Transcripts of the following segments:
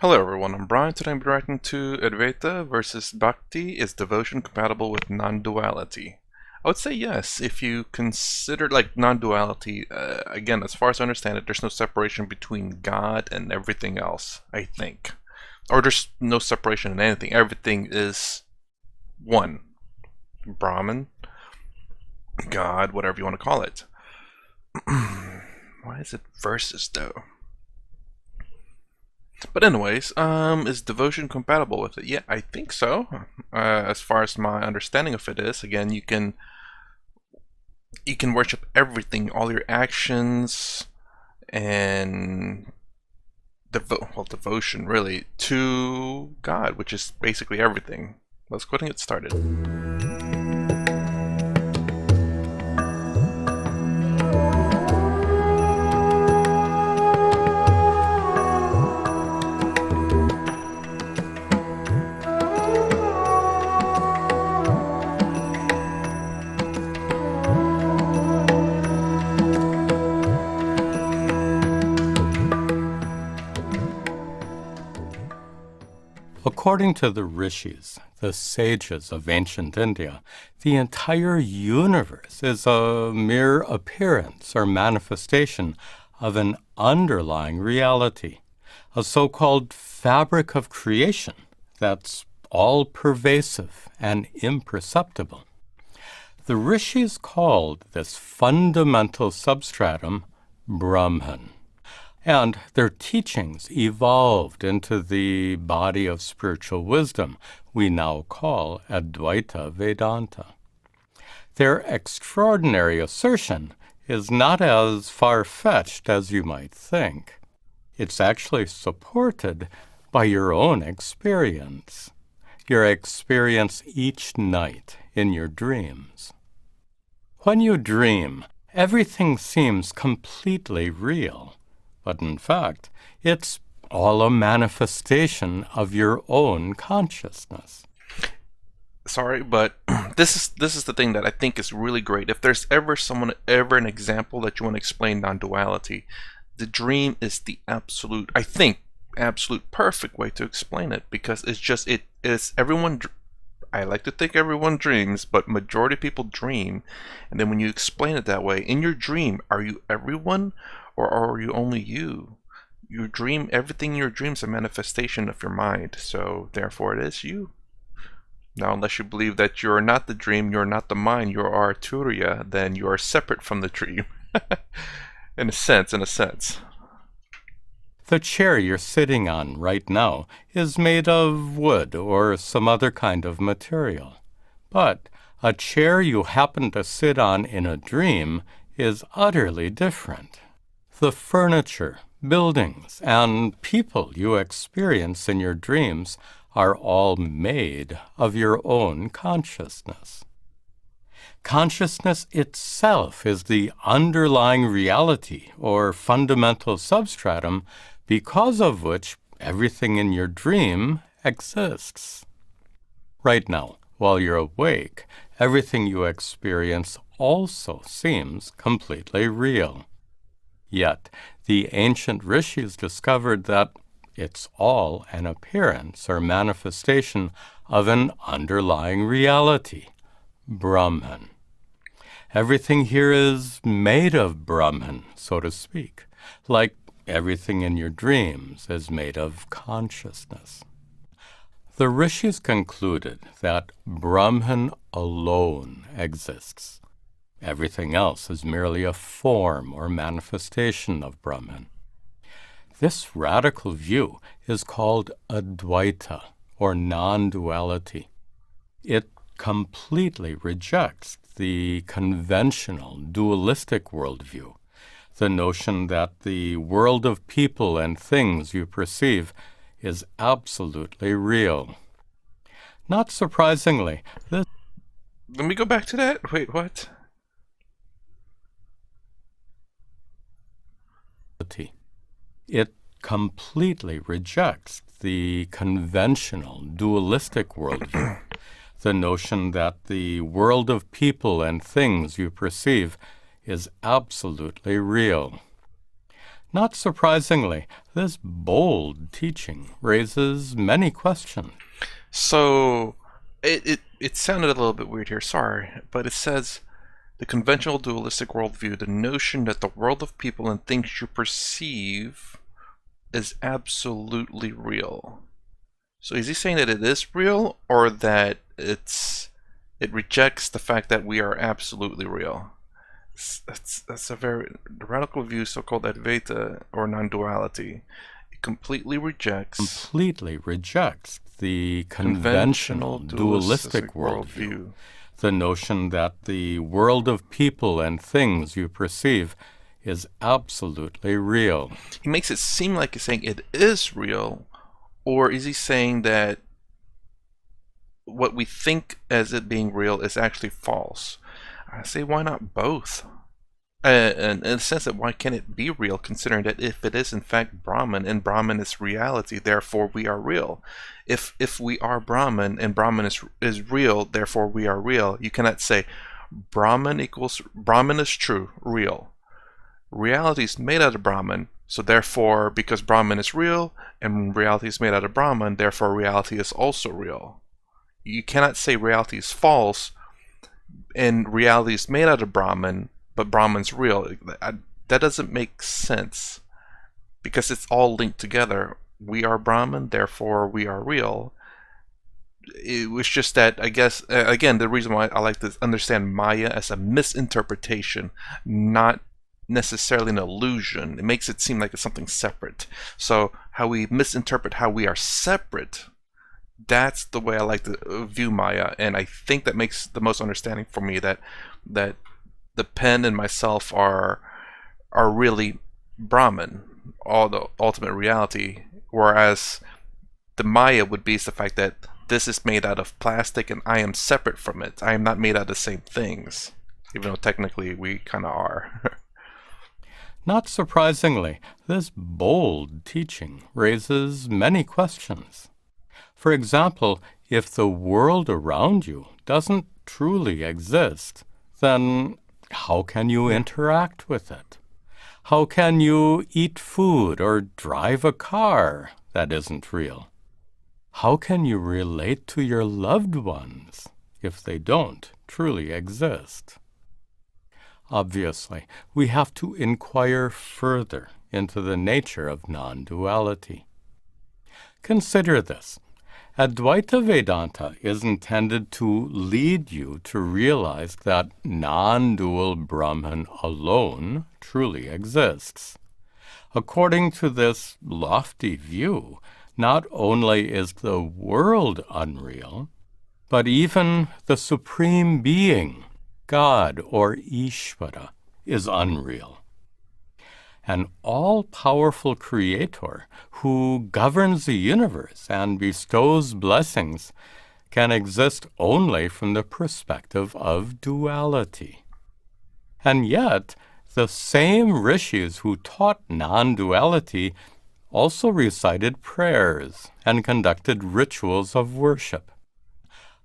Hello everyone, I'm Brian. Today I'm reacting to Advaita versus Bhakti. Is devotion compatible with non-duality? I would say yes, if you consider like non-duality. Again, as far as I understand it, there's no separation between God and everything else, I think. Or there's no separation in anything. Everything is one. Brahman, God, whatever you want to call it. Why is it versus though? But anyways, is devotion compatible with it? Yeah, I think so. As far as my understanding of it is, again, you can worship everything, all your actions, and devotion really to God, which is basically everything. Let's go ahead and get started. According to the rishis, the sages of ancient India, the entire universe is a mere appearance or manifestation of an underlying reality, a so-called fabric of creation that's all-pervasive and imperceptible. The rishis called this fundamental substratum Brahman. And their teachings evolved into the body of spiritual wisdom we now call Advaita Vedanta. Their extraordinary assertion is not as far-fetched as you might think. It's actually supported by your own experience, your experience each night in your dreams. When you dream, everything seems completely real. But in fact, it's all a manifestation of your own consciousness. Sorry, but this is the thing that I think is really great. If there's ever an example that you want to explain non-duality, the dream is the absolute, I think, absolute perfect way to explain it, because it is everyone. I like to think everyone dreams, but majority of people dream, and then when you explain it that way, in your dream, are you everyone? Or are you only you? You dream, everything in your dreams is a manifestation of your mind, so therefore it is you. Now, unless you believe that you're not the dream, you're not the mind, you are Turiya, then you are separate from the dream. in a sense. The chair you're sitting on right now is made of wood or some other kind of material. But a chair you happen to sit on in a dream is utterly different. The furniture, buildings, and people you experience in your dreams are all made of your own consciousness. Consciousness itself is the underlying reality or fundamental substratum because of which everything in your dream exists. Right now, while you're awake, everything you experience also seems completely real. Yet, the ancient rishis discovered that it's all an appearance or manifestation of an underlying reality, Brahman. Everything here is made of Brahman, so to speak, like everything in your dreams is made of consciousness. The rishis concluded that Brahman alone exists. Everything else is merely a form or manifestation of Brahman. This radical view is called Advaita, or non-duality. It completely rejects the conventional dualistic worldview, the notion that the world of people and things you perceive is absolutely real. Not surprisingly, this... Let me go back to that. Wait, what? It completely rejects the conventional dualistic worldview, the notion that the world of people and things you perceive is absolutely real. Not surprisingly, this bold teaching raises many questions. So it sounded a little bit weird here, sorry, but it says the conventional dualistic worldview, the notion that the world of people and things you perceive is absolutely real. So is he saying that it is real, or that it rejects the fact that we are absolutely real? That's a very radical view, so-called Advaita or non-duality. It completely rejects The conventional dualistic worldview. The notion that the world of people and things you perceive is absolutely real. He makes it seem like he's saying it is real, or is he saying that what we think as it being real is actually false? I say, why not both? And in the sense that why can't it be real, considering that if it is in fact Brahman, and Brahman is reality, therefore we are real. If we are Brahman and Brahman is real, therefore we are real, you cannot say Brahman is true, real. Reality is made out of Brahman, so therefore because Brahman is real and reality is made out of Brahman, therefore reality is also real. You cannot say reality is false and reality is made out of Brahman, but Brahman's real. That doesn't make sense, because it's all linked together. We are Brahman, therefore we are real. It was just that, I guess, again, the reason why I like to understand Maya as a misinterpretation, not necessarily an illusion. It makes it seem like it's something separate. So how we misinterpret how we are separate, that's the way I like to view Maya, and I think that makes the most understanding for me, that the pen and myself are really Brahman, all the ultimate reality, whereas the Maya would be the fact that this is made out of plastic and I am separate from it. I am not made out of the same things, even though technically we kind of are. Not surprisingly, this bold teaching raises many questions. For example, if the world around you doesn't truly exist, then how can you interact with it? How can you eat food or drive a car that isn't real? How can you relate to your loved ones if they don't truly exist? Obviously, we have to inquire further into the nature of non-duality. Consider this. Advaita Vedanta is intended to lead you to realize that non-dual Brahman alone truly exists. According to this lofty view, not only is the world unreal, but even the Supreme Being, God or Ishvara, is unreal. An all-powerful creator who governs the universe and bestows blessings can exist only from the perspective of duality. And yet, the same rishis who taught non-duality also recited prayers and conducted rituals of worship.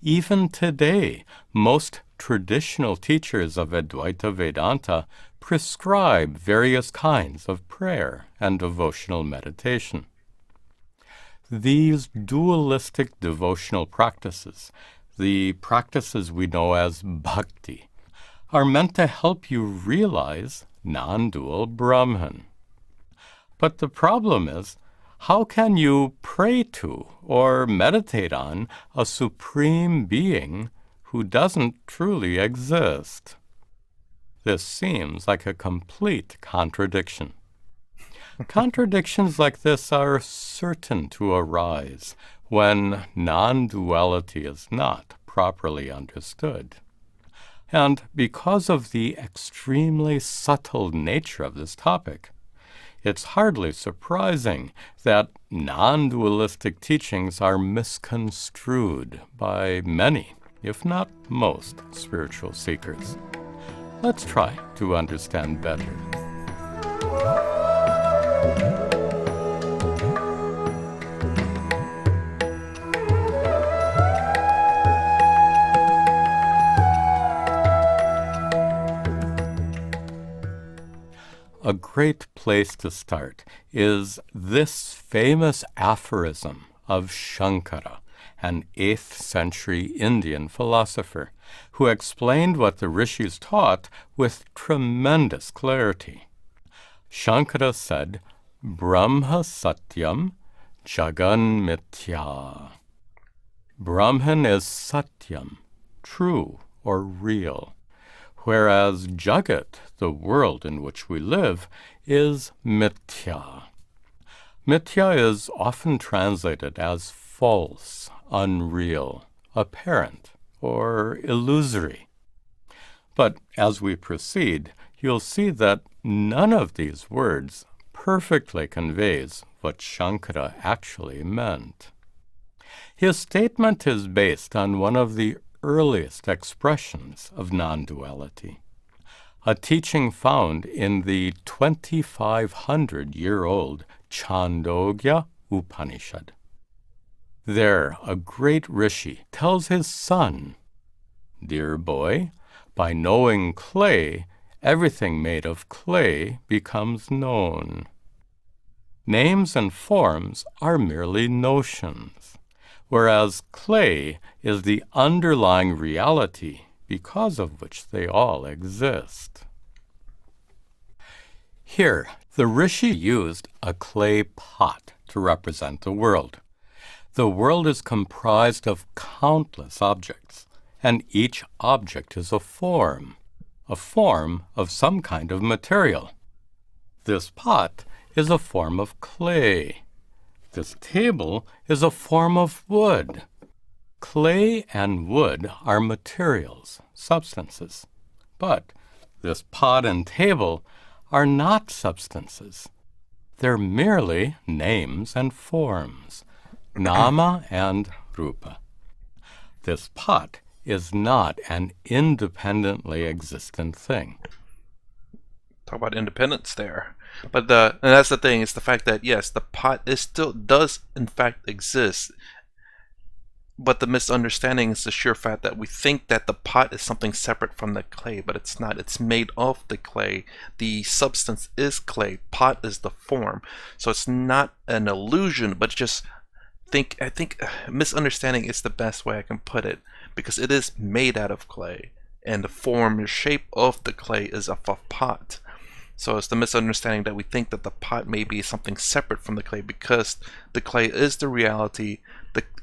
Even today, most traditional teachers of Advaita Vedanta prescribe various kinds of prayer and devotional meditation. These dualistic devotional practices, the practices we know as Bhakti, are meant to help you realize non-dual Brahman. But the problem is, how can you pray to or meditate on a supreme being who doesn't truly exist? This seems like a complete contradiction. Contradictions like this are certain to arise when non-duality is not properly understood. And because of the extremely subtle nature of this topic, it's hardly surprising that non-dualistic teachings are misconstrued by many, if not most, spiritual seekers. Let's try to understand better. A great place to start is this famous aphorism of Shankara, an 8th century Indian philosopher, who explained what the rishis taught with tremendous clarity. Shankara said, Brahma Satyam Jagan Mithya. Brahman is Satyam, true or real, whereas Jagat, the world in which we live, is Mithya. Mithya is often translated as false, unreal, apparent, or illusory. But as we proceed, you'll see that none of these words perfectly conveys what Shankara actually meant. His statement is based on one of the earliest expressions of non-duality, a teaching found in the 2,500-year-old Chandogya Upanishad. There, a great rishi tells his son, Dear boy, by knowing clay, everything made of clay becomes known. Names and forms are merely notions, whereas clay is the underlying reality because of which they all exist. Here, the rishi used a clay pot to represent the world. The world is comprised of countless objects, and each object is a form of some kind of material. This pot is a form of clay. This table is a form of wood. Clay and wood are materials, substances. But this pot and table are not substances. They're merely names and forms, nama and rupa. This pot is not an independently existent thing. Talk about independence there. But and that's the thing, is the fact that yes, the pot does in fact exist. But the misunderstanding is the sheer fact that we think that the pot is something separate from the clay, but it's not. It's made of the clay. The substance is clay. Pot is the form. So it's not an illusion, but just I think misunderstanding is the best way I can put it, because it is made out of clay, and the form and shape of the clay is of a pot. So it's the misunderstanding that we think that the pot may be something separate from the clay, because the clay is the reality,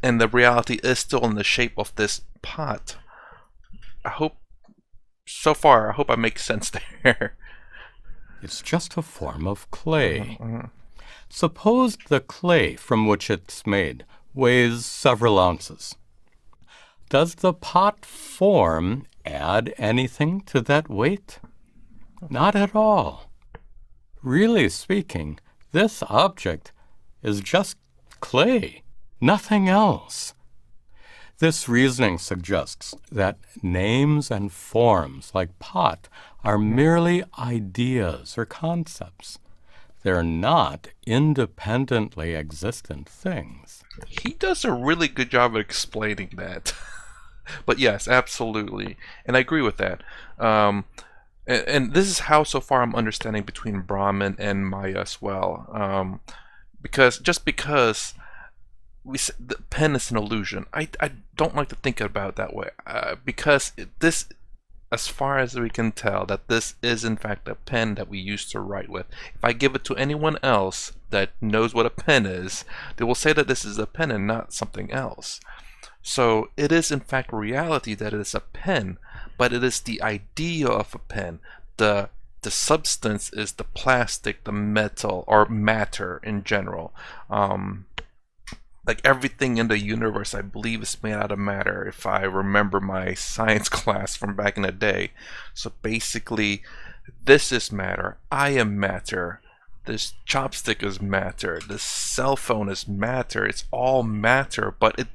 and the reality is still in the shape of this pot. I hope I make sense there. It's just a form of clay. Suppose the clay from which it's made weighs several ounces. Does the pot form add anything to that weight? Not at all. Really speaking, this object is just clay, nothing else. This reasoning suggests that names and forms like pot are merely ideas or concepts. They're not independently existent things. He does a really good job of explaining that. But yes, absolutely. And I agree with that. And this is how so far I'm understanding between Brahman and Maya as well. Because the pen is an illusion, I don't like to think about it that way. Because this, as far as we can tell, that this is in fact a pen that we used to write with. If I give it to anyone else that knows what a pen is, they will say that this is a pen and not something else. So it is in fact reality that it is a pen, but it is the idea of a pen. The substance is the plastic, the metal, or matter in general. Like everything in the universe, I believe, is made out of matter, if I remember my science class from back in the day. So basically, this is matter. I am matter. This chopstick is matter. This cell phone is matter. It's all matter, but it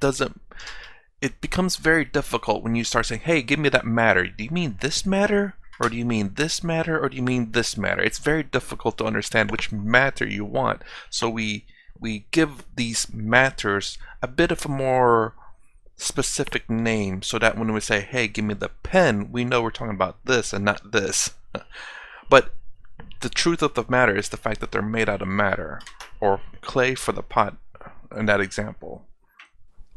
becomes very difficult when you start saying, hey, give me that matter. Do you mean this matter? Or do you mean this matter? Or do you mean this matter? It's very difficult to understand which matter you want. So we give these matters a bit of a more specific name, so that when we say, hey, give me the pen, we know we're talking about this and not this. But The truth of the matter is the fact that they're made out of matter, or clay for the pot in that example.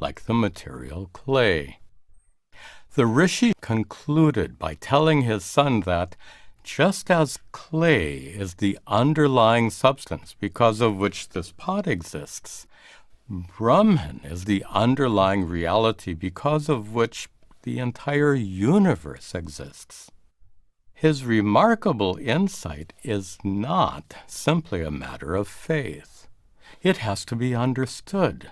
Like the material clay. The rishi concluded by telling his son that just as clay is the underlying substance because of which this pot exists, Brahman is the underlying reality because of which the entire universe exists. His remarkable insight is not simply a matter of faith. It has to be understood.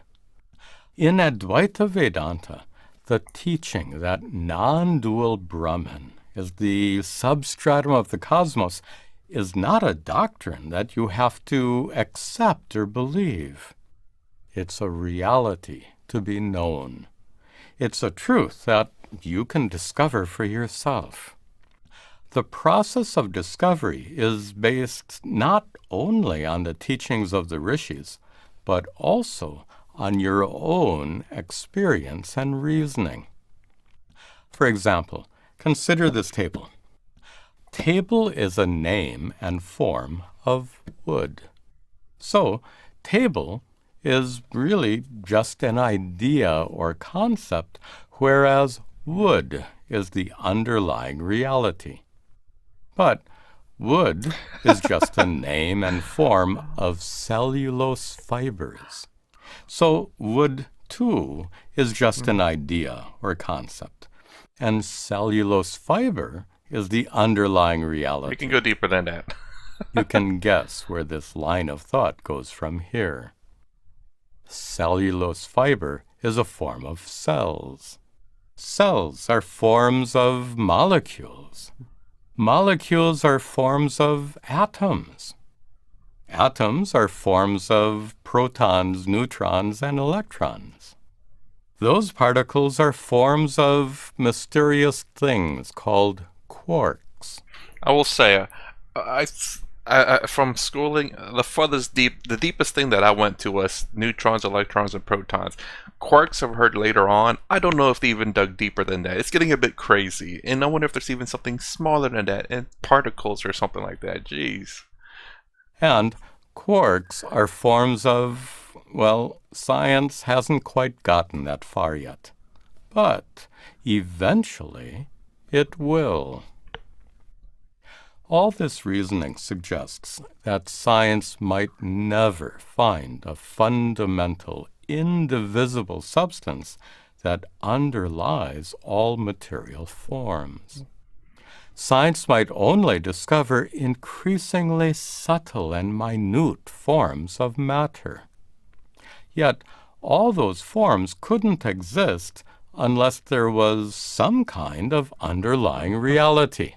In Advaita Vedanta, the teaching that non-dual Brahman is the substratum of the cosmos is not a doctrine that you have to accept or believe. It's a reality to be known. It's a truth that you can discover for yourself. The process of discovery is based not only on the teachings of the rishis, but also on your own experience and reasoning. For example, consider this table. Table is a name and form of wood. So, table is really just an idea or concept, whereas wood is the underlying reality. But wood is just a name and form of cellulose fibers. So wood, too, is just an idea or concept. And cellulose fiber is the underlying reality. You can go deeper than that. You can guess where this line of thought goes from here. Cellulose fiber is a form of cells. Cells are forms of molecules. Molecules are forms of atoms. Atoms are forms of protons, neutrons, and electrons. Those particles are forms of mysterious things called quarks. I will say, from schooling, the deepest thing that I went to was neutrons, electrons, and protons. Quarks I've heard later on. I don't know if they even dug deeper than that. It's getting a bit crazy, and I wonder if there's even something smaller than that, and particles or something like that. Jeez. And quarks are forms of, well, science hasn't quite gotten that far yet. But eventually it will. All this reasoning suggests that science might never find a fundamental, indivisible substance that underlies all material forms. Science might only discover increasingly subtle and minute forms of matter. Yet all those forms couldn't exist unless there was some kind of underlying reality.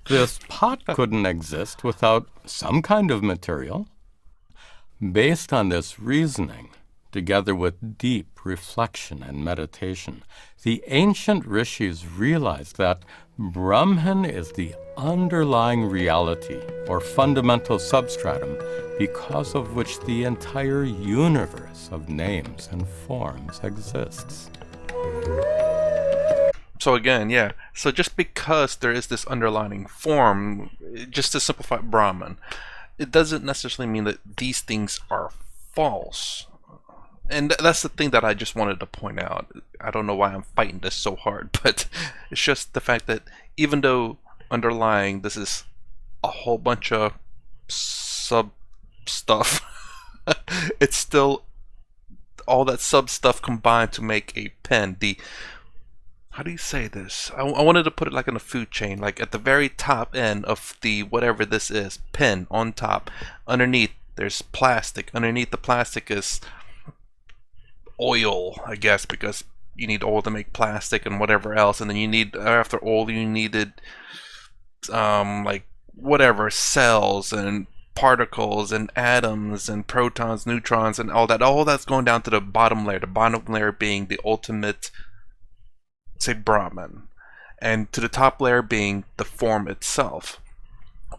This pot couldn't exist without some kind of material. Based on this reasoning, together with deep reflection and meditation, the ancient rishis realized that Brahman is the underlying reality or fundamental substratum because of which the entire universe of names and forms exists. So again, yeah. So just because there is this underlying form, just to simplify Brahman, it doesn't necessarily mean that these things are false. And that's the thing that I just wanted to point out. I don't know why I'm fighting this so hard, but it's just the fact that even though underlying this is a whole bunch of sub stuff, it's still all that sub stuff combined to make a pen. How do you say this? I wanted to put it like in a food chain, like at the very top end of the whatever this is, pen on top. Underneath there's plastic. Underneath the plastic is oil, I guess, because you need oil to make plastic and whatever else. And then you need, after oil, you needed like whatever, cells and particles and atoms and protons, neutrons, and all that. All that's going down to the bottom layer. The bottom layer being the ultimate, say, Brahman, and to the top layer being the form itself.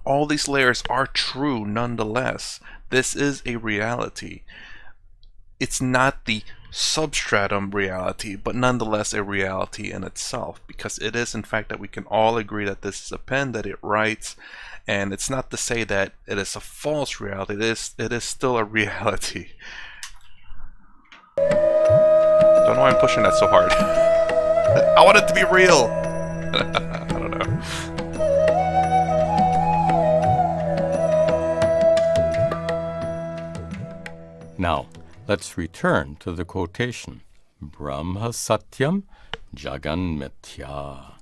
All these layers are true nonetheless. This is a reality. It's not the substratum reality, but nonetheless a reality in itself, because it is in fact that we can all agree that this is a pen, that it writes, And it's not to say that it is a false reality. It is still a reality. Don't know why I'm pushing that so hard. I want it to be real. I don't know. Now, let's return to the quotation. Brahma Satyam Jagan Mithya.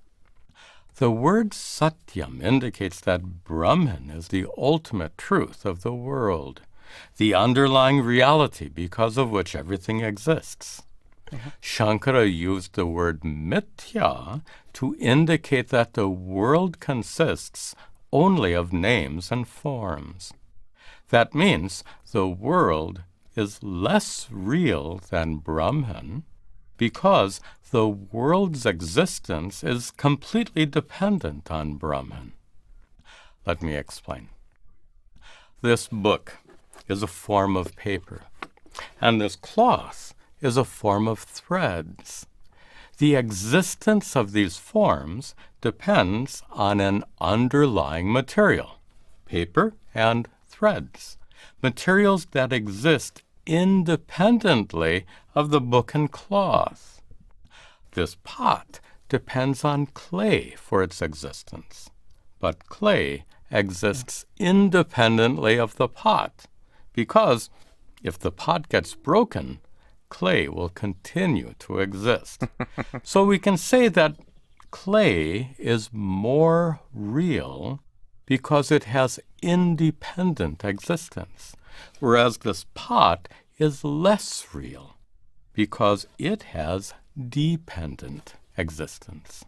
The word Satyam indicates that Brahman is the ultimate truth of the world, the underlying reality because of which everything exists. Shankara used the word Mithya to indicate that the world consists only of names and forms. That means the world is less real than Brahman because the world's existence is completely dependent on Brahman. Let me explain. This book is a form of paper, and this cloth is a form of threads. The existence of these forms depends on an underlying material, paper and threads, materials that exist independently of the book and cloth. This pot depends on clay for its existence, but clay exists independently of the pot, because if the pot gets broken, clay will continue to exist. So we can say that clay is more real because it has independent existence, whereas this pot is less real because it has dependent existence.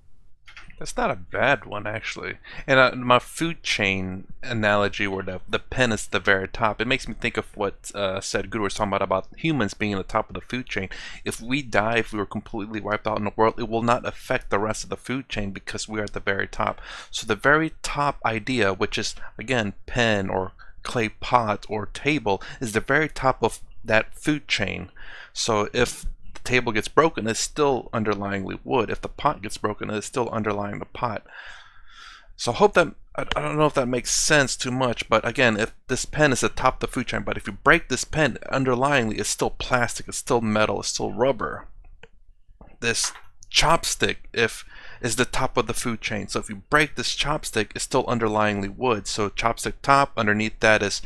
That's not a bad one, actually. And my food chain analogy, where the pen is the very top, it makes me think of what Sadhguru was talking about humans being at the top of the food chain. If we die, if we were completely wiped out in the world, it will not affect the rest of the food chain because we are at the very top. So the very top idea, which is, again, pen or clay pot or table, is the very top of that food chain. So if the table gets broken, it's still underlyingly wood. If the pot gets broken, it's still underlying the pot. So I hope that, I don't know if that makes sense too much, but again, if this pen is the top of the food chain, but if you break this pen, underlyingly it's still plastic, it's still metal, it's still rubber. This chopstick is the top of the food chain. So if you break this chopstick, it's still underlyingly wood. So chopstick top, underneath that is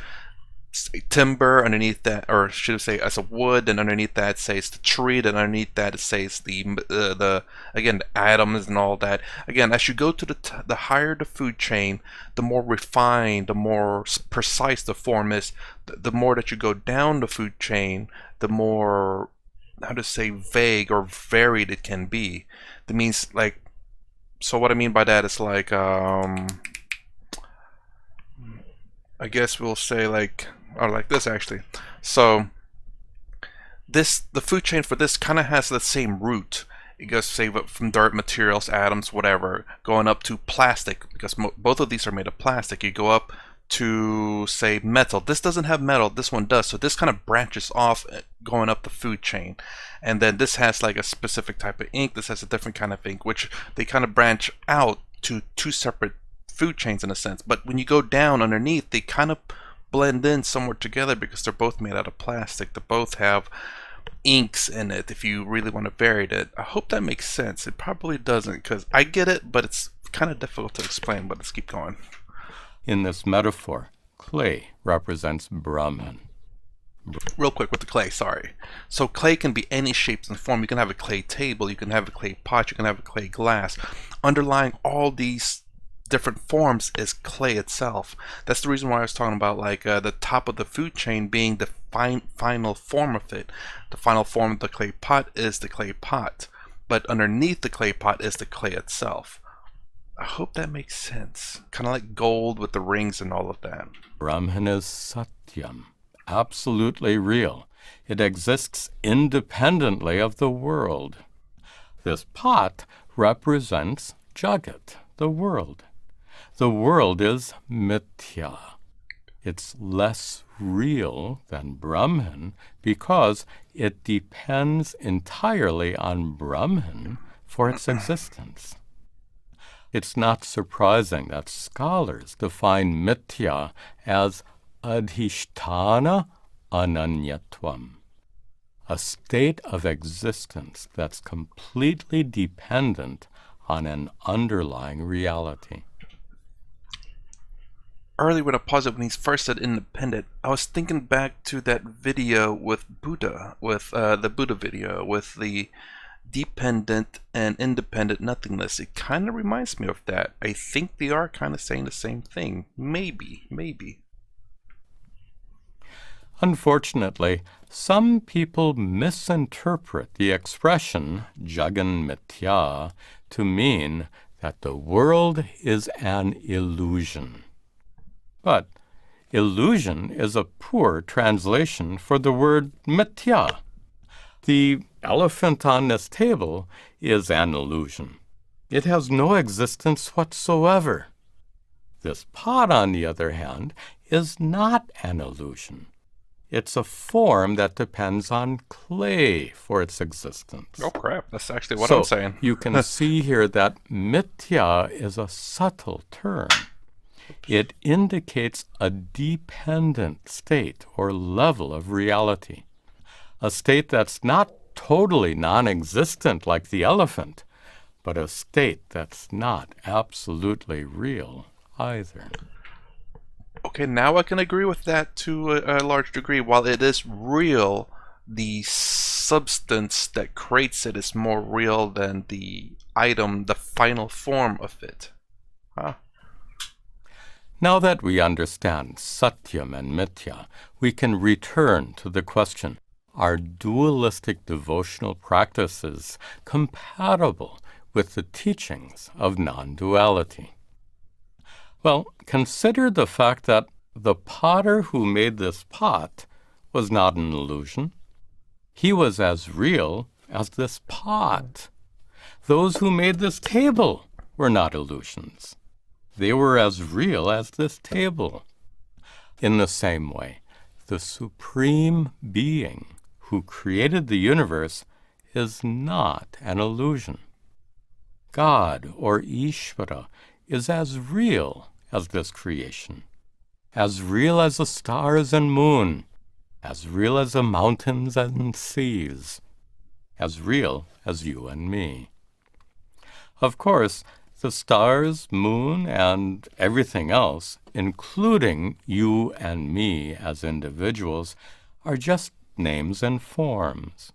timber, underneath that, or should I say as a wood, and underneath that says the tree, and underneath that it says the again the atoms and all that. Again, as you go to the higher the food chain, the more refined, the more precise the form is. The more that you go down the food chain, the more, how to say, vague or varied it can be. That means, like, so what I mean by that is like I guess we'll say like, or like this actually. So the food chain for this kind of has the same route. It goes, say, from dirt, materials, atoms, whatever, going up to plastic, because both of these are made of plastic. You go up to, say, metal. This doesn't have metal, this one does. So this kind of branches off going up the food chain. And then this has like a specific type of ink. This has a different kind of ink, which they kind of branch out to two separate food chains in a sense. But when you go down underneath, they kind of blend in somewhat together because they're both made out of plastic. They both have inks in it if you really want to vary it. I hope that makes sense. It probably doesn't, because I get it, but it's kind of difficult to explain. But let's keep going. In this metaphor, clay represents Brahman. Real quick with the clay, sorry. So clay can be any shapes and form. You can have a clay table, you can have a clay pot, you can have a clay glass. Underlying all these different forms is clay itself. That's the reason why I was talking about like the top of the food chain being the final form of it. The final form of the clay pot is the clay pot, but underneath the clay pot is the clay itself. I hope that makes sense. Kind of like gold with the rings and all of that. Brahman is Satyam, absolutely real. It exists independently of the world. This pot represents Jagat, the world. The world is Mithya. It's less real than Brahman because it depends entirely on Brahman for its existence. It's not surprising that scholars define mithya as adhisthana ananyatvam, a state of existence that's completely dependent on an underlying reality. Earlier when I paused it, when he first said independent, I was thinking back to that video with Buddha, with the Buddha video, with the dependent and independent nothingness. It kind of reminds me of that. I think they are kind of saying the same thing. Maybe. Unfortunately, some people misinterpret the expression Jagan Mithya to mean that the world is an illusion. But illusion is a poor translation for the word mithya. The elephant on this table is an illusion. It has no existence whatsoever. This pot, on the other hand, is not an illusion. It's a form that depends on clay for its existence. Oh crap, that's actually what I'm saying. You can see here that mithya is a subtle term. It indicates a dependent state or level of reality, a state that's not totally non-existent like the elephant, but a state that's not absolutely real either. Okay, now I can agree with that to a large degree. While it is real, the substance that creates it is more real than the item, the final form of it. Huh? Now that we understand Satyam and Mithya, we can return to the question, are dualistic devotional practices compatible with the teachings of non-duality? Well, consider the fact that the potter who made this pot was not an illusion. He was as real as this pot. Those who made this table were not illusions. They were as real as this table. In the same way, the Supreme Being who created the universe is not an illusion. God, or Ishvara, is as real as this creation, as real as the stars and moon, as real as the mountains and seas, as real as you and me. Of course, the stars, moon, and everything else, including you and me as individuals, are just names and forms.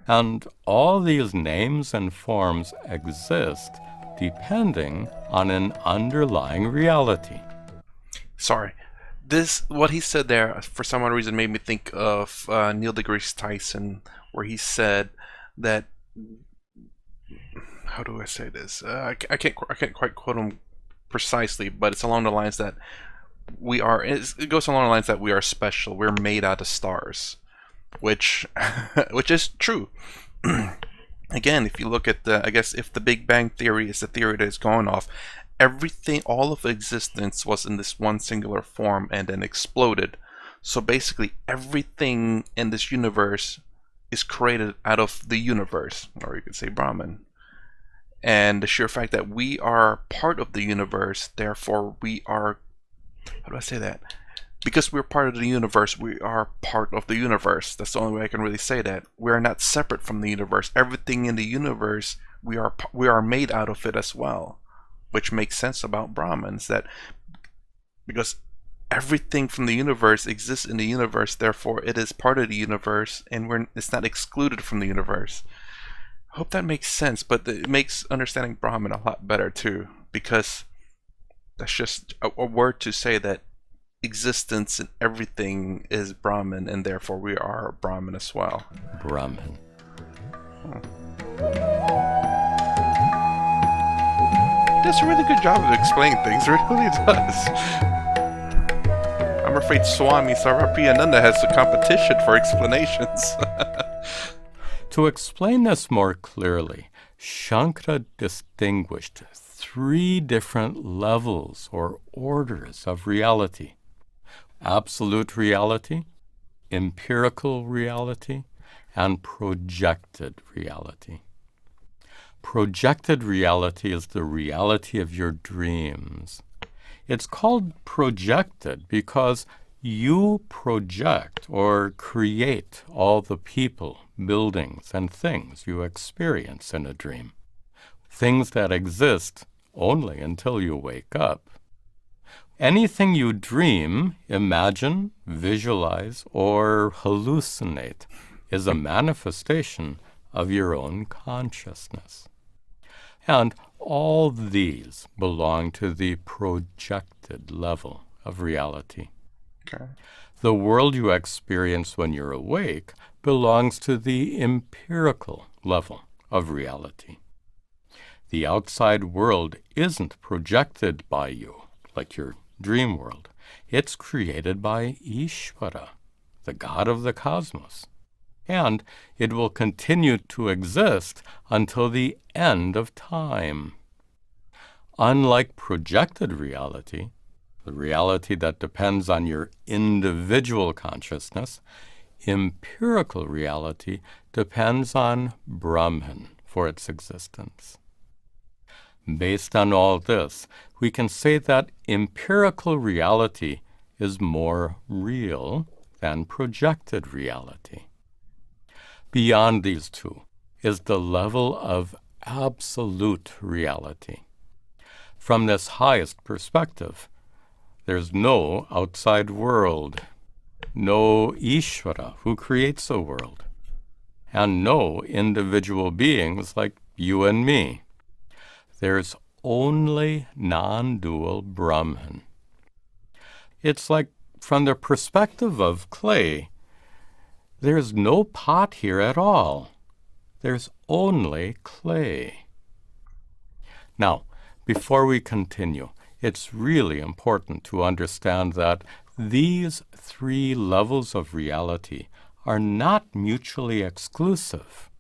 And all these names and forms exist depending on an underlying reality. Sorry. What he said there, for some odd reason, made me think of Neil deGrasse Tyson, where he said that, how do I say this? I can't quite quote him precisely, but it's along the lines that it goes along the lines that we are special. We're made out of stars, which is true. Again, if you look at I guess if the Big Bang Theory is the theory that is going off, everything, all of existence was in this one singular form and then exploded. So basically everything in this universe is created out of the universe, or you could say Brahman. And the sheer fact that we are part of the universe, therefore we are, how do I say that? Because we're part of the universe, we are part of the universe. That's the only way I can really say that. We are not separate from the universe. Everything in the universe, we are made out of it as well. Which makes sense about Brahmins, that because everything from the universe exists in the universe, therefore it is part of the universe, and it's not excluded from the universe. I hope that makes sense, but it makes understanding Brahman a lot better too, because that's just a word to say that existence in everything is Brahman, and therefore we are Brahman as well. Brahman. He does a really good job of explaining things, it really does. I'm afraid Swami Sarvapriyananda has a competition for explanations. To explain this more clearly, Shankara distinguished 3 different levels or orders of reality: absolute reality, empirical reality, and projected reality. projected reality is the reality of your dreams. It's called projected because you project or create all the people, buildings, and things you experience in a dream. Things that exist only until you wake up. Anything you dream, imagine, visualize, or hallucinate is a manifestation of your own consciousness. And all these belong to the projected level of reality. Okay. The world you experience when you're awake belongs to the empirical level of reality. The outside world isn't projected by you, like your dream world. It's created by Ishvara, the God of the cosmos. And it will continue to exist until the end of time. Unlike projected reality, the reality that depends on your individual consciousness, empirical reality depends on Brahman for its existence. Based on all this, we can say that empirical reality is more real than projected reality. Beyond these two is the level of absolute reality. From this highest perspective, there's no outside world, no Ishvara who creates a world, and no individual beings like you and me. There's only non-dual Brahman. It's like from the perspective of clay, there's no pot here at all. There's only clay. Now, before we continue, it's really important to understand that these three levels of reality are not mutually exclusive.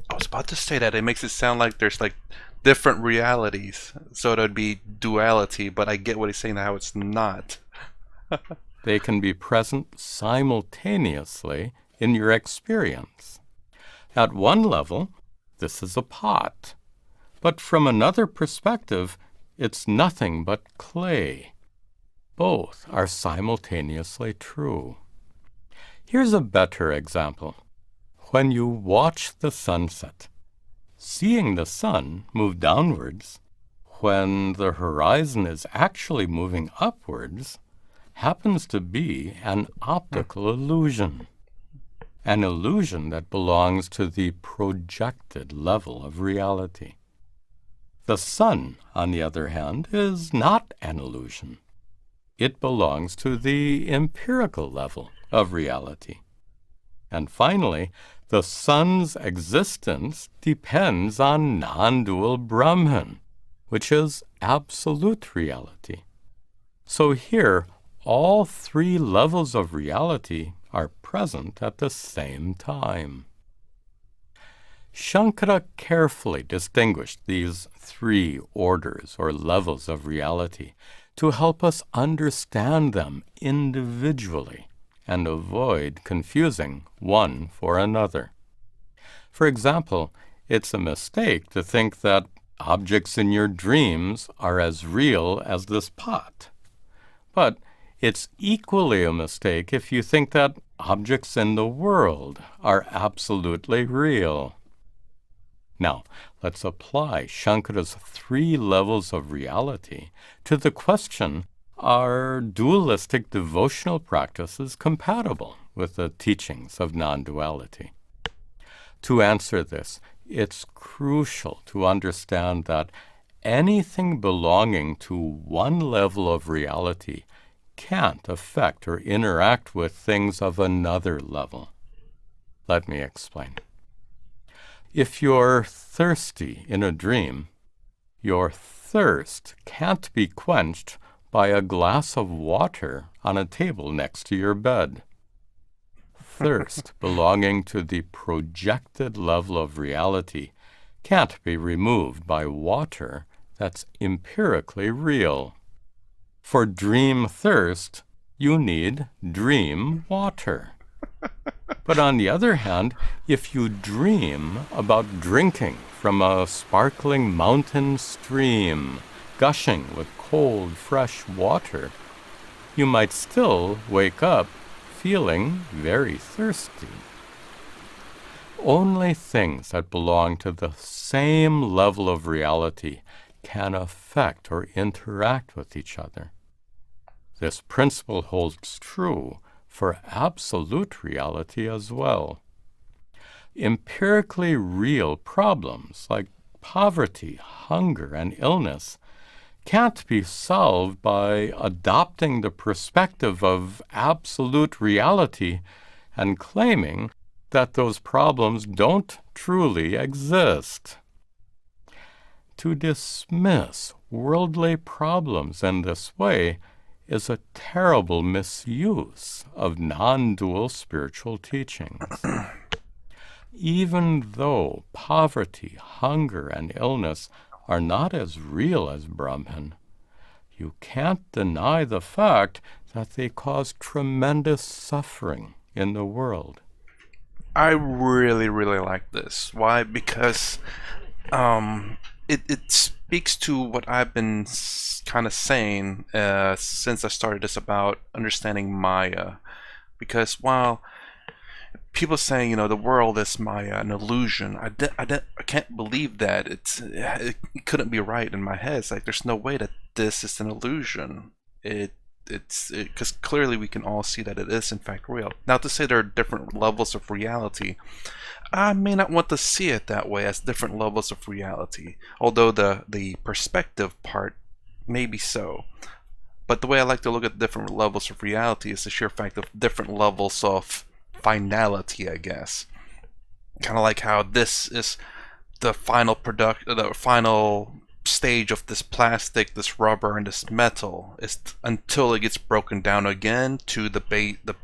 I was about to say that. It makes it sound like there's like different realities. So it would be duality, but I get what he's saying, how it's not. They can be present simultaneously in your experience. At one level, this is a pot, but from another perspective, it's nothing but clay. Both are simultaneously true. Here's a better example. When you watch the sunset, seeing the sun move downwards, when the horizon is actually moving upwards, happens to be an optical illusion. An illusion that belongs to the projected level of reality. The sun, on the other hand, is not an illusion. It belongs to the empirical level of reality. And finally, the sun's existence depends on non-dual Brahman, which is absolute reality. So here, all three levels of reality are present at the same time. Shankara carefully distinguished these three orders or levels of reality to help us understand them individually and avoid confusing one for another. For example, it's a mistake to think that objects in your dreams are as real as this pot. But it's equally a mistake if you think that objects in the world are absolutely real. Now, let's apply Shankara's three levels of reality to the question, are dualistic devotional practices compatible with the teachings of non-duality? To answer this, it's crucial to understand that anything belonging to one level of reality can't affect or interact with things of another level. Let me explain. If you're thirsty in a dream, your thirst can't be quenched by a glass of water on a table next to your bed. Thirst belonging to the projected level of reality can't be removed by water that's empirically real. For dream thirst, you need dream water. But on the other hand, if you dream about drinking from a sparkling mountain stream, gushing with cold, fresh water, you might still wake up feeling very thirsty. Only things that belong to the same level of reality can affect or interact with each other. This principle holds true for absolute reality as well. Empirically real problems like poverty, hunger, and illness can't be solved by adopting the perspective of absolute reality and claiming that those problems don't truly exist. To dismiss worldly problems in this way is a terrible misuse of non-dual spiritual teachings. Even though poverty, hunger, and illness are not as real as Brahman, you can't deny the fact that they cause tremendous suffering in the world. I really, really like this. Why? Because it speaks to what I've been kind of saying since I started this about understanding Maya. Because while people saying, the world is Maya, an illusion, I can't believe that. It couldn't be right in my head. It's like there's no way that this is an illusion. It's because clearly we can all see that it is in fact real. Now, to say there are different levels of reality, I may not want to see it that way as different levels of reality, although the perspective part may be so. But the way I like to look at different levels of reality is the sheer fact of different levels of finality, I guess. Kind of like how this is the final the final stage of this plastic, this rubber, and this metal is until it gets broken down again to the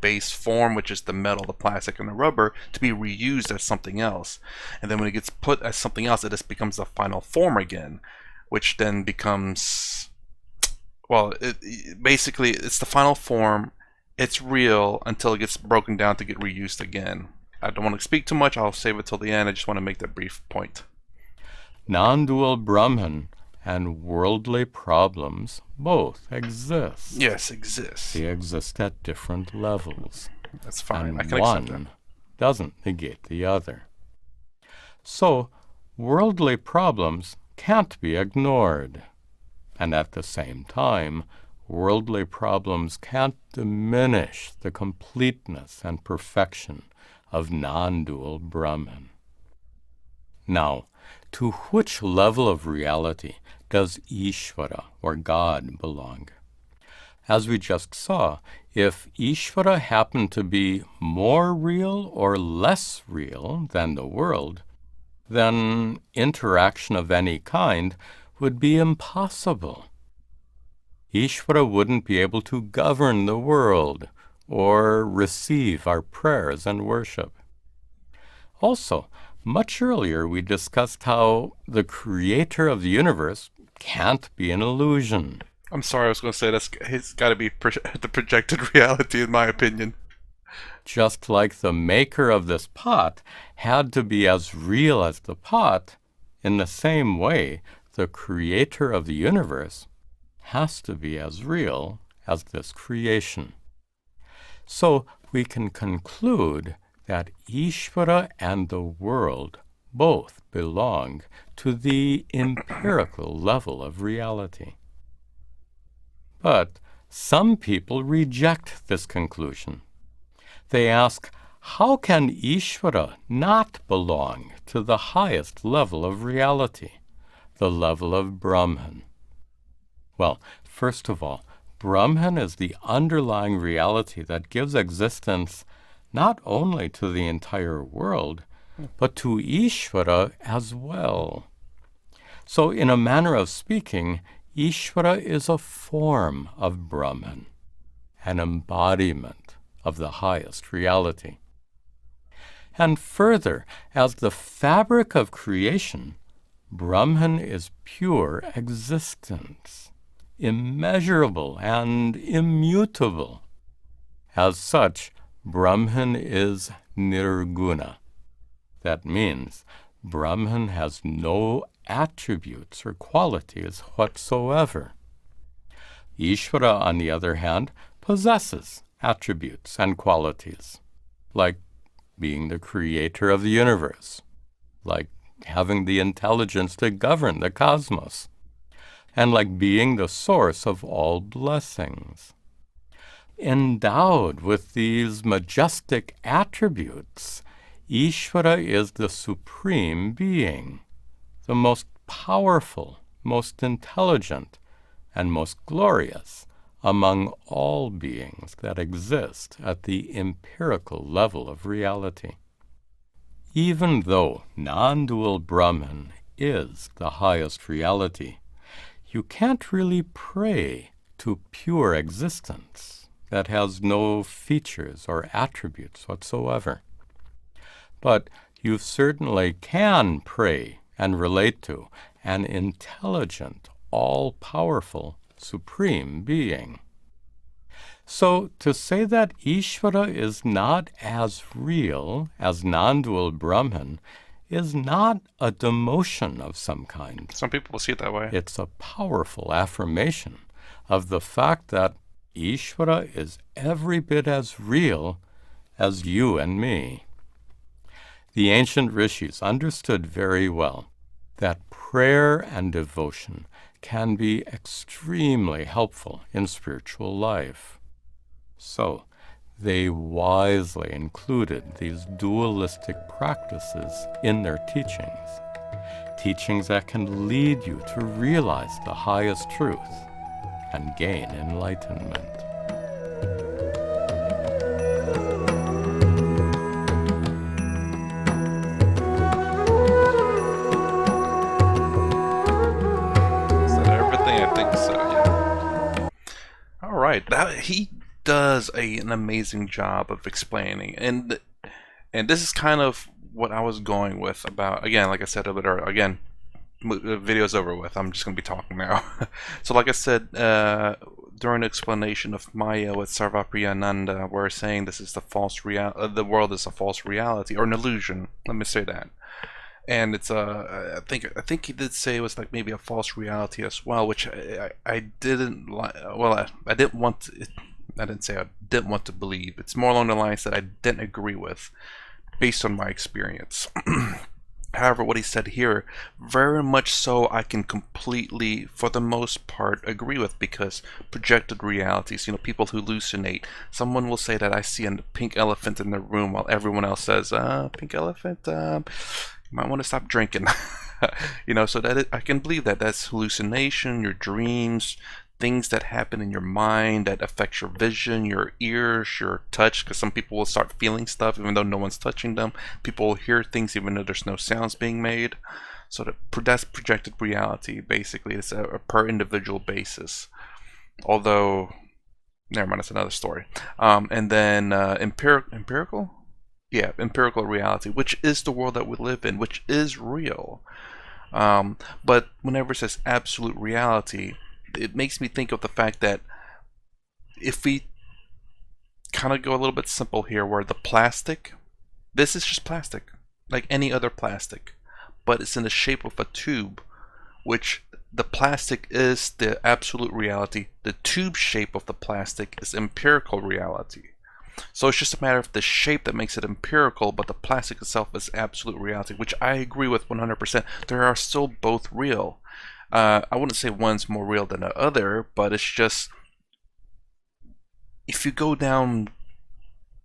base form, which is the metal, the plastic, and the rubber, to be reused as something else. And then when it gets put as something else, it just becomes the final form again, which then becomes, well, basically it's the final form. It's real until it gets broken down to get reused again. I don't want to speak too much. I'll save it till the end. I just want to make that brief point. Non-dual Brahman and worldly problems both exist. Yes, exist. They exist at different levels. That's fine. And I can accept that. one doesn't negate the other. So, worldly problems can't be ignored. And at the same time, worldly problems can't diminish the completeness and perfection of non-dual Brahman. Now, to which level of reality does Ishvara, or God, belong? As we just saw, if Ishvara happened to be more real or less real than the world, then interaction of any kind would be impossible. Ishvara wouldn't be able to govern the world or receive our prayers and worship. Also, much earlier we discussed how the creator of the universe can't be an illusion. I'm sorry, I was going to say it's got to be the projected reality, in my opinion. Just like the maker of this pot had to be as real as the pot, in the same way, the creator of the universe has to be as real as this creation. So we can conclude that Ishvara and the world both belong to the empirical level of reality. But some people reject this conclusion. They ask, how can Ishvara not belong to the highest level of reality, the level of Brahman? Well, first of all, Brahman is the underlying reality that gives existence not only to the entire world, but to Ishvara as well. So in a manner of speaking, Ishvara is a form of Brahman, an embodiment of the highest reality. And further, as the fabric of creation, Brahman is pure existence, immeasurable and immutable. As such, Brahman is nirguna. That means Brahman has no attributes or qualities whatsoever. Ishvara, on the other hand, possesses attributes and qualities, like being the creator of the universe, like having the intelligence to govern the cosmos, and like being the source of all blessings. Endowed with these majestic attributes, Ishvara is the supreme being, the most powerful, most intelligent, and most glorious among all beings that exist at the empirical level of reality. Even though non-dual Brahman is the highest reality, you can't really pray to pure existence that has no features or attributes whatsoever. But you certainly can pray and relate to an intelligent, all-powerful, supreme being. So to say that Ishvara is not as real as non-dual Brahman is not a demotion of some kind. Some people will see it that way. It's a powerful affirmation of the fact that Ishvara is every bit as real as you and me. The ancient rishis understood very well that prayer and devotion can be extremely helpful in spiritual life. So, they wisely included these dualistic practices in their teachings, teachings that can lead you to realize the highest truth and gain enlightenment. Is that everything? I think so, yeah. All right, he does an amazing job of explaining, and this is kind of what I was going with about, again, like I said a bit earlier, again, the video's over with, I'm just going to be talking now. So like I said, during the explanation of Maya with Sarvapriyananda, we're saying this is the false the world is a false reality, or an illusion, let me say that. And it's I think he did say it was like maybe a false reality as well, which I didn't like. Well, I didn't want to, I didn't say I didn't want to believe. It's more along the lines that I didn't agree with, based on my experience. However, what he said here, very much so, I can completely, for the most part, agree with, because projected realities, people who hallucinate. Someone will say that I see a pink elephant in the room while everyone else says, pink elephant, you might want to stop drinking. So I can believe that that's hallucination, your dreams, things that happen in your mind that affects your vision, your ears, your touch, because some people will start feeling stuff even though no one's touching them. People will hear things even though there's no sounds being made. So that's projected reality, basically. It's a per individual basis. Although, never mind, it's another story. And then empirical? Yeah, empirical reality, which is the world that we live in, which is real. But whenever it says absolute reality, it makes me think of the fact that if we kind of go a little bit simple here, where the plastic, this is just plastic, like any other plastic, but it's in the shape of a tube, which the plastic is the absolute reality. The tube shape of the plastic is empirical reality. So it's just a matter of the shape that makes it empirical, but the plastic itself is absolute reality, which I agree with 100%. They are still both real. I wouldn't say one's more real than the other, but it's just, if you go down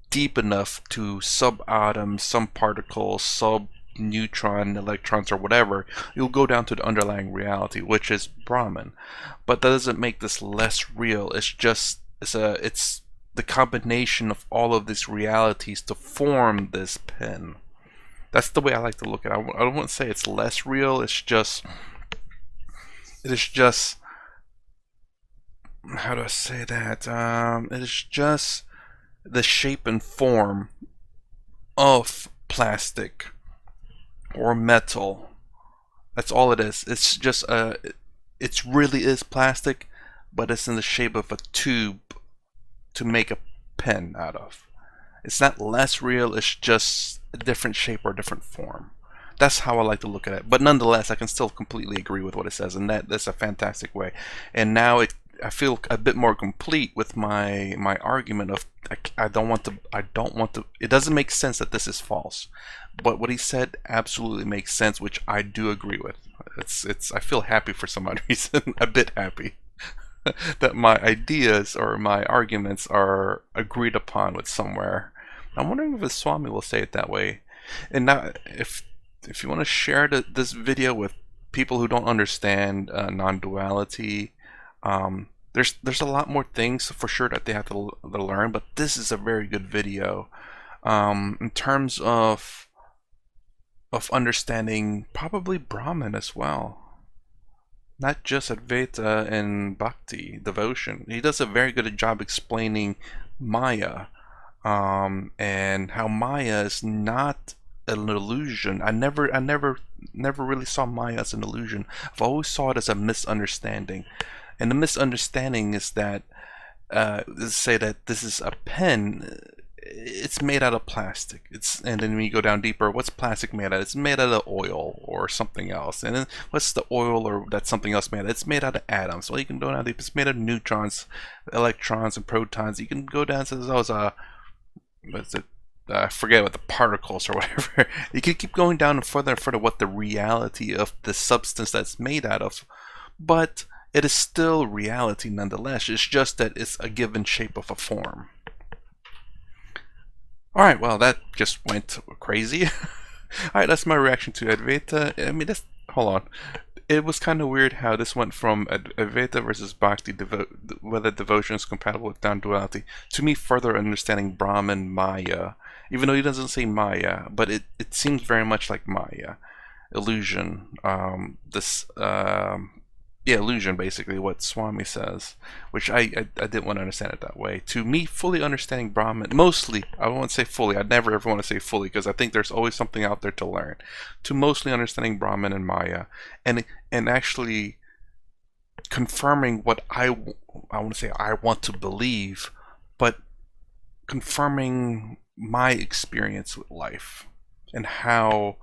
deep enough to subatoms, subparticles, sub-neutron, electrons, or whatever, you'll go down to the underlying reality, which is Brahman. But that doesn't make this less real. It's just, it's the combination of all of these realities to form this pen. That's the way I like to look at it. I don't want to say it's less real. It is just, how do I say that? It is just the shape and form of plastic or metal. That's all it is. It's just it really is plastic, but it's in the shape of a tube to make a pen out of. It's not less real. It's just a different shape or different form. That's how I like to look at it. But nonetheless, I can still completely agree with what it says, and that's a fantastic way. And now I feel a bit more complete with my argument of I don't want to. It doesn't make sense that this is false, but what he said absolutely makes sense, which I do agree with. I feel happy for some odd reason, a bit happy that my ideas or my arguments are agreed upon with somewhere. I'm wondering if the Swami will say it that way. And now, if you want to share this video with people who don't understand non-duality, there's a lot more things for sure that they have to learn, but this is a very good video in terms of understanding probably Brahman as well. Not just Advaita and Bhakti, devotion. He does a very good job explaining Maya, and how Maya is not an illusion. I never really saw Maya as an illusion. I've always saw it as a misunderstanding, and the misunderstanding is that say that this is a pen. It's made out of plastic. And then when you go down deeper, what's plastic made out of? It's made out of oil or something else. And then what's the oil or that something else made out of? It's made out of atoms. Well, you can go down deep. It's made out of neutrons, electrons, and protons. You can go down to those what's it? I forget what the particles or whatever. You can keep going down and further what the reality of the substance that's made out of, but it is still reality nonetheless. It's just that it's a given shape of a form. Alright, well, that just went crazy. Alright, that's my reaction to Advaita. I mean, hold on. It was kind of weird how this went from Advaita versus Bhakti, whether devotion is compatible with non-duality, to me further understanding Brahman Maya. Even though he doesn't say Maya, but it seems very much like Maya. Illusion. Illusion, basically, what Swami says, which I didn't want to understand it that way. To me, fully understanding Brahman, mostly, I won't say fully, I'd never ever want to say fully, because I think there's always something out there to learn. To mostly understanding Brahman and Maya, and actually confirming what I want to say I want to believe, but confirming my experience with life, and how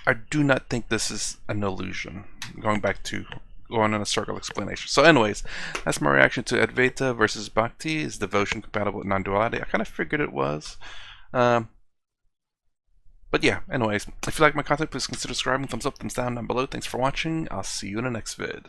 I do not think this is an illusion. Going on a circle explanation. So anyways, that's my reaction to Advaita versus Bhakti. Is devotion compatible with non-duality? I kind of figured it was. But yeah, anyways, if you like my content, please consider subscribing. Thumbs up, thumbs down below. Thanks for watching. I'll see you in the next vid.